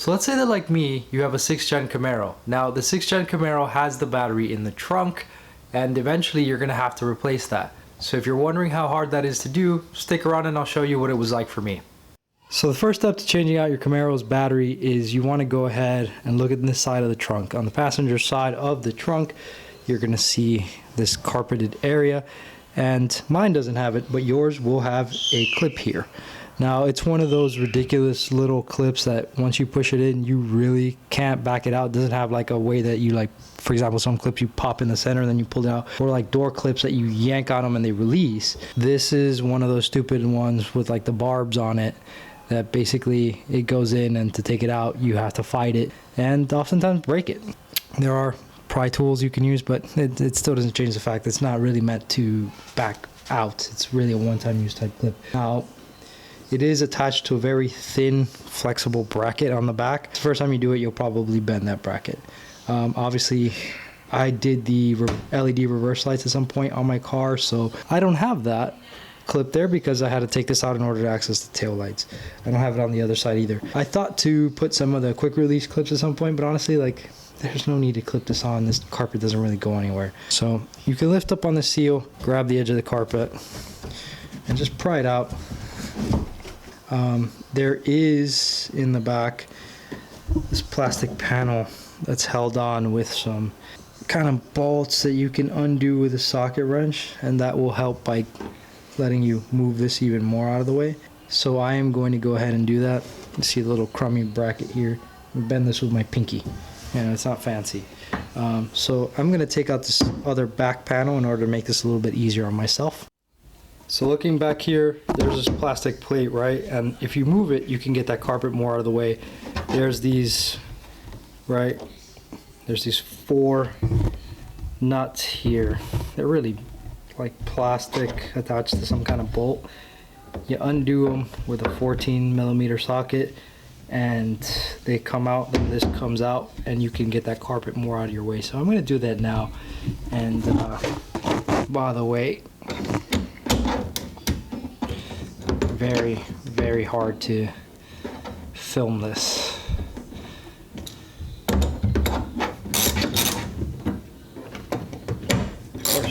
So let's say that, like me, you have a 6th Gen Camaro. Now the 6th Gen Camaro has the battery in the trunk, and eventually you're gonna have to replace that. So if you're wondering how hard that is to do, stick around and I'll show you what it was like for me. So the first step to changing out your Camaro's battery is you want to go ahead and look at this side of the trunk. On the passenger side of the trunk, you're going to see this carpeted area, and mine doesn't have it, but yours will have a clip here. Now it's one of those ridiculous little clips that once you push it in, you really can't back it out. It doesn't have like a way that you, like, for example, some clips you pop in the center and then you pull it out, or like door clips that you yank on them and they release. This is one of those stupid ones with like the barbs on it that basically it goes in, and to take it out you have to fight it and oftentimes break it. There are pry tools you can use, but it still doesn't change the fact that it's not really meant to back out. It's really a one-time use type clip. Now it is attached to a very thin flexible bracket on the back. The first time you do it, you'll probably bend that bracket. Obviously I did the LED reverse lights at some point on my car, so I don't have that clip there because I had to take this out in order to access the tail lights. I don't have it on the other side either. I thought to put some of the quick release clips at some point, but honestly, like, there's no need to clip this on. This carpet doesn't really go anywhere. So you can lift up on the seal, grab the edge of the carpet, and just pry it out. There is in the back this plastic panel that's held on with some kind of bolts that you can undo with a socket wrench, and that will help by letting you move this even more out of the way. So I am going to go ahead and do that. You see the little crummy bracket here. Bend this with my pinky. It's not fancy. So I'm going to take out this other back panel in order to make this a little bit easier on myself. So looking back here, there's this plastic plate, right? And if you move it, you can get that carpet more out of the way. There's these, right? There's these 4 nuts here. They're really like plastic attached to some kind of bolt. You undo them with a 14mm socket and they come out, then this comes out, and you can get that carpet more out of your way. So I'm going to do that now. And by the way, very, very hard to film this.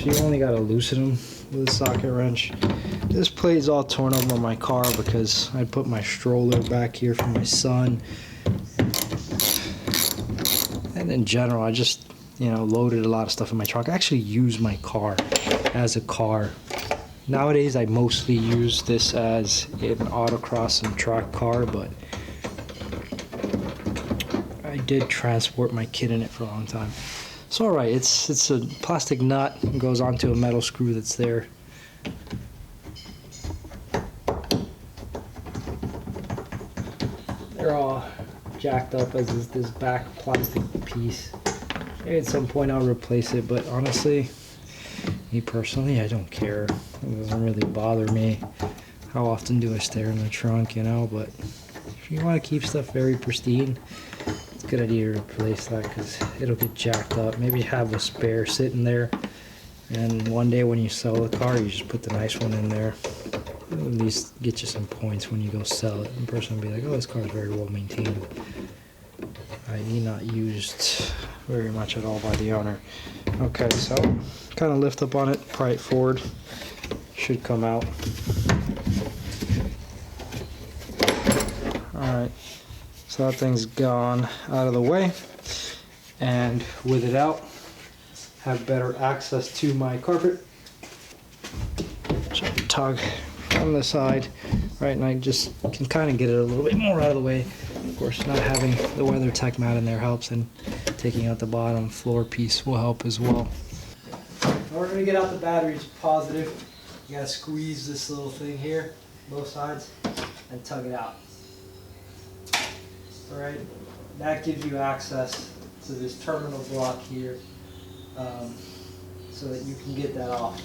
You only got to loosen them with a socket wrench. This plate is all torn up on my car because I put my stroller back here for my son. And in general, I just, loaded a lot of stuff in my trunk. I actually use my car as a car. Nowadays, I mostly use this as an autocross and track car, but I did transport my kid in it for a long time. It's alright, it's a plastic nut. It goes onto a metal screw that's there. They're all jacked up as is this back plastic piece. Maybe at some point I'll replace it, but honestly, me personally, I don't care. It doesn't really bother me. How often do I stare in the trunk, but if you want to keep stuff very pristine, good idea to replace that because it'll get jacked up. Maybe have a spare sitting there, and one day when you sell the car, you just put the nice one in there. It'll at least get you some points when you go sell it. The person will be like, oh, this car is very well maintained, i.e. not used very much at all by the owner. Okay, so kind of lift up on it, pry it forward, should come out. Alright. So that thing's gone out of the way, and with it out, have better access to my carpet. So I tug from the side, right, and I just can kind of get it a little bit more out of the way. Of course, not having the WeatherTech mat in there helps, and taking out the bottom floor piece will help as well. In order to get out the batteries positive, you gotta squeeze this little thing here, both sides, and tug it out. Alright, that gives you access to this terminal block here, so that you can get that off.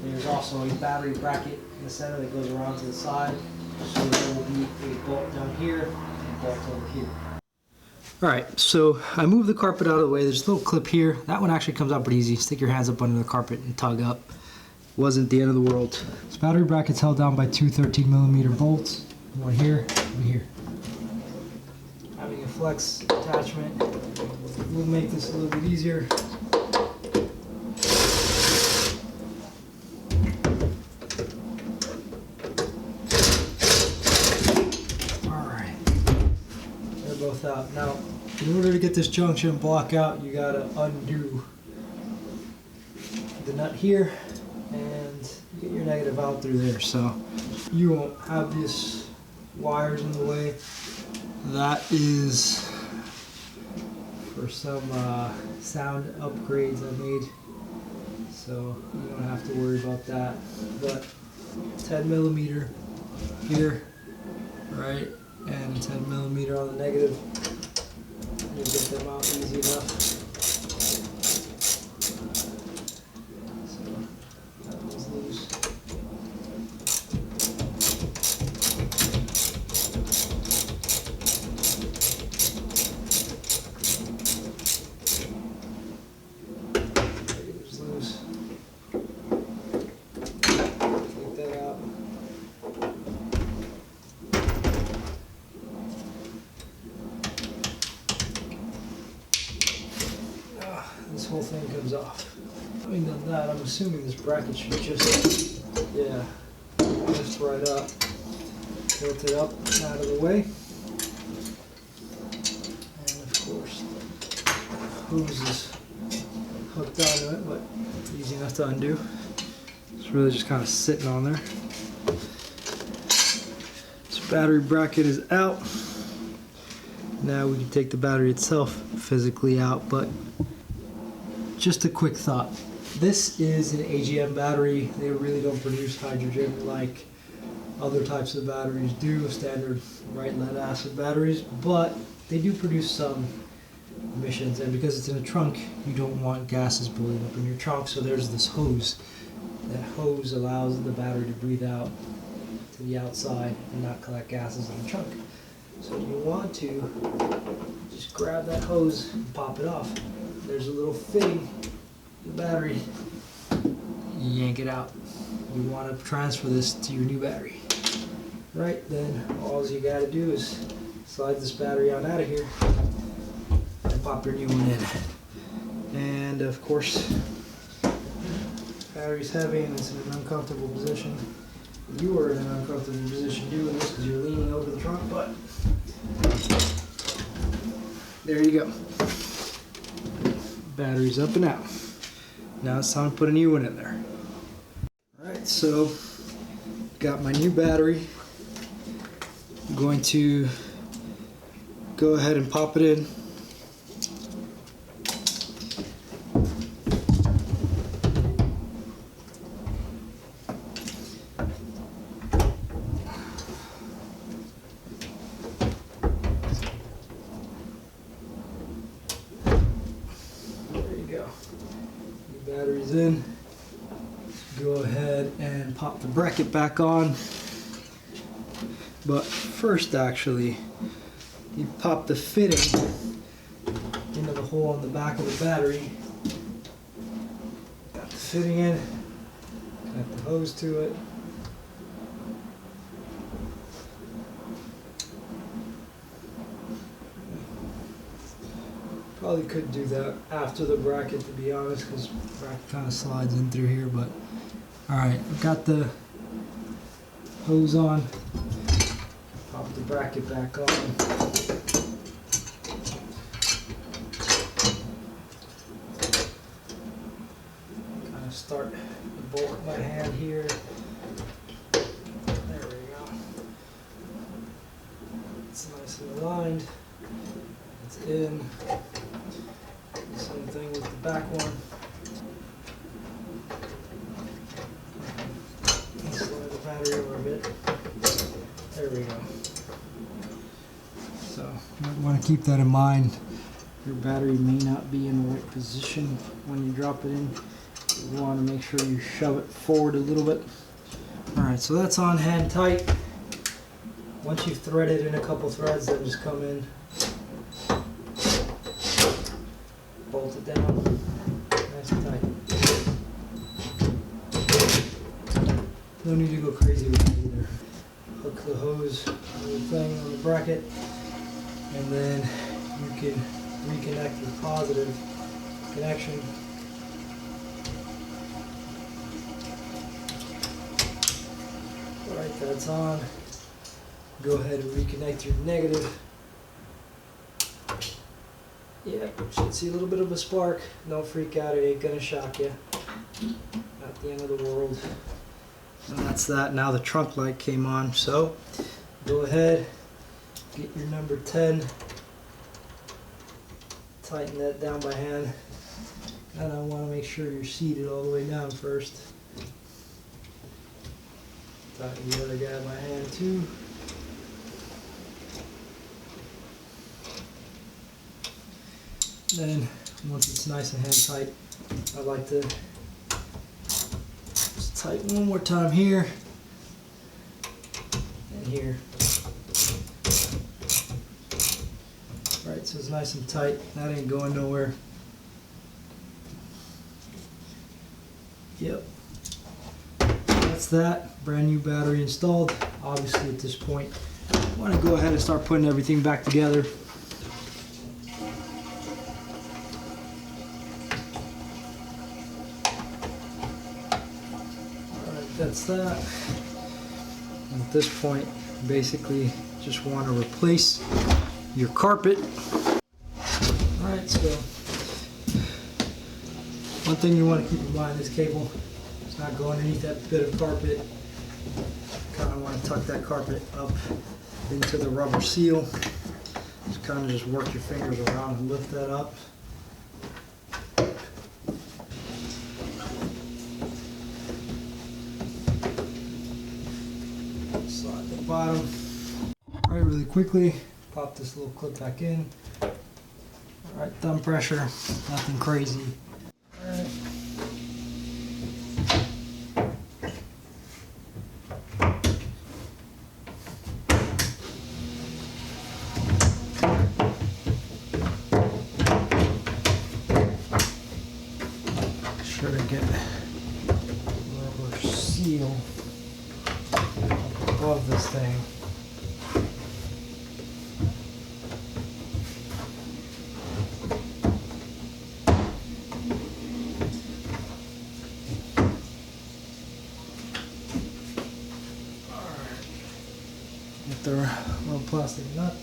There's also a battery bracket in the center that goes around to the side, so there will be a bolt down here and a bolt over here. Alright, so I moved the carpet out of the way. There's a little clip here. That one actually comes out pretty easy. Stick your hands up under the carpet and tug up. Wasn't the end of the world. This battery bracket's held down by 2 13mm bolts. One here, one here. flex attachment will make this a little bit easier. Alright, they're both out. Now, in order to get this junction block out, you gotta undo the nut here and get your negative out through there, so you won't have these wires in the way. That is for some sound upgrades I made, so you don't have to worry about that. But 10 millimeter here, right, and 10 millimeter on the negative. You get them out easy enough. So that one's loose. Negative's loose. Take that out. This whole thing comes off. Having done that, I'm assuming this bracket should just, yeah, lift right up. Tilt it up and out of the way. And of course, the hose is hooked onto it, but easy enough to undo. It's really just kind of sitting on there. This battery bracket is out. Now we can take the battery itself physically out, but just a quick thought. This is an AGM battery. They really don't produce hydrogen like other types of batteries do, standard right lead acid batteries, but they do produce some emissions, and because it's in a trunk, you don't want gases building up in your trunk, so there's this hose. That hose allows the battery to breathe out to the outside and not collect gases in the trunk. So you want to just grab that hose and pop it off. There's a little fitting in the battery. You yank it out. You want to transfer this to your new battery. Right, then all you got to do is slide this battery on out of here and pop your new one in. And of course, battery's heavy and it's in an uncomfortable position. You are in an uncomfortable position doing this because you're leaning over the trunk, but there you go. Battery's up and out. Now it's time to put a new one in there. Alright, so got my new battery. I'm going to go ahead and pop it in. Battery's in. Go ahead and pop the bracket back on. But first, actually, you pop the fitting into the hole in the back of the battery. Got the fitting in. Connect the hose to it. Probably could do that after the bracket, to be honest, because the bracket kind of slides in through here. But alright, I've got the hose on. Pop the bracket back on. Kind of start the bolt by hand here. There we go. It's nice and aligned. It's in. Same thing with the back one. Slide the battery over a bit. There we go. So you might want to keep that in mind. Your battery may not be in the right position when you drop it in. You want to make sure you shove it forward a little bit. Alright, so that's on hand tight. Once you've threaded in a couple threads, then just come in, bolt it down, nice and tight. No need to go crazy with it either. Hook the hose on the thing on the bracket, and then you can reconnect your positive connection. Alright, that's on. Go ahead and reconnect your negative. Yeah, should see a little bit of a spark. Don't freak out, it ain't gonna shock you. Not the end of the world. And that's that. Now the trunk light came on, so go ahead, get your number 10, tighten that down by hand, and I want to make sure you're seated all the way down first. Tighten the other guy by hand too. Then once it's nice and hand tight, I like to just tighten one more time here and here. Alright, so it's nice and tight. That ain't going nowhere. Yep. That's that. Brand new battery installed. Obviously at this point, I want to go ahead and start putting everything back together. That's that. And at this point, basically just want to replace your carpet. Alright, so one thing you want to keep in mind, this cable is not going underneath that bit of carpet. Kind of want to tuck that carpet up into the rubber seal. Just kind of just work your fingers around and lift that up. Slide the bottom. Alright, really quickly, pop this little clip back in. Alright, thumb pressure, nothing crazy. Alright. Sure to get rubber seal above this thing. Get the little plastic nut.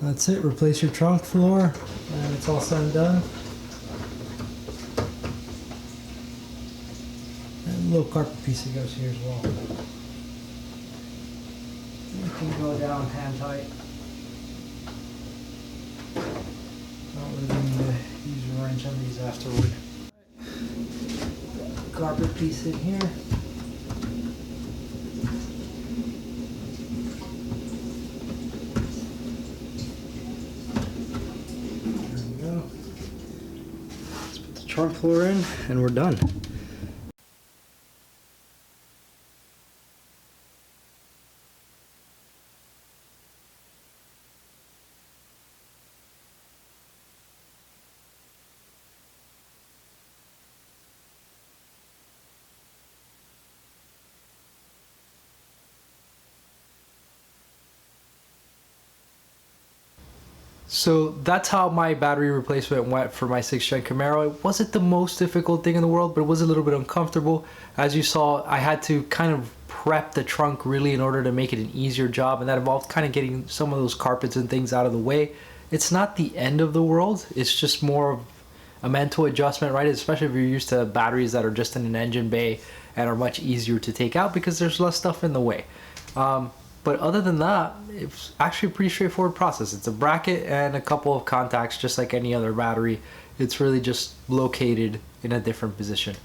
That's it. Replace your trunk floor, and it's all said and done. And a little carpet piece that goes here as well. You can go down hand tight. Don't really need to use a wrench on these afterward. Carpet piece in here. There we go. Let's put the trunk floor in, and we're done. So that's how my battery replacement went for my 6th Gen Camaro. It wasn't the most difficult thing in the world, but it was a little bit uncomfortable. As you saw, I had to kind of prep the trunk really in order to make it an easier job, and that involved kind of getting some of those carpets and things out of the way. It's not the end of the world. It's just more of a mental adjustment, right? Especially if you're used to batteries that are just in an engine bay and are much easier to take out because there's less stuff in the way. But other than that, it's actually a pretty straightforward process. It's a bracket and a couple of contacts, just like any other battery. It's really just located in a different position.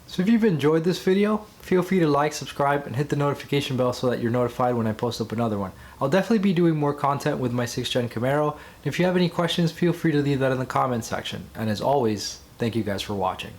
So if you've enjoyed this video, feel free to like, subscribe, and hit the notification bell so that you're notified when I post up another one. I'll definitely be doing more content with my 6th Gen Camaro. And if you have any questions, feel free to leave that in the comments section. And as always, thank you guys for watching.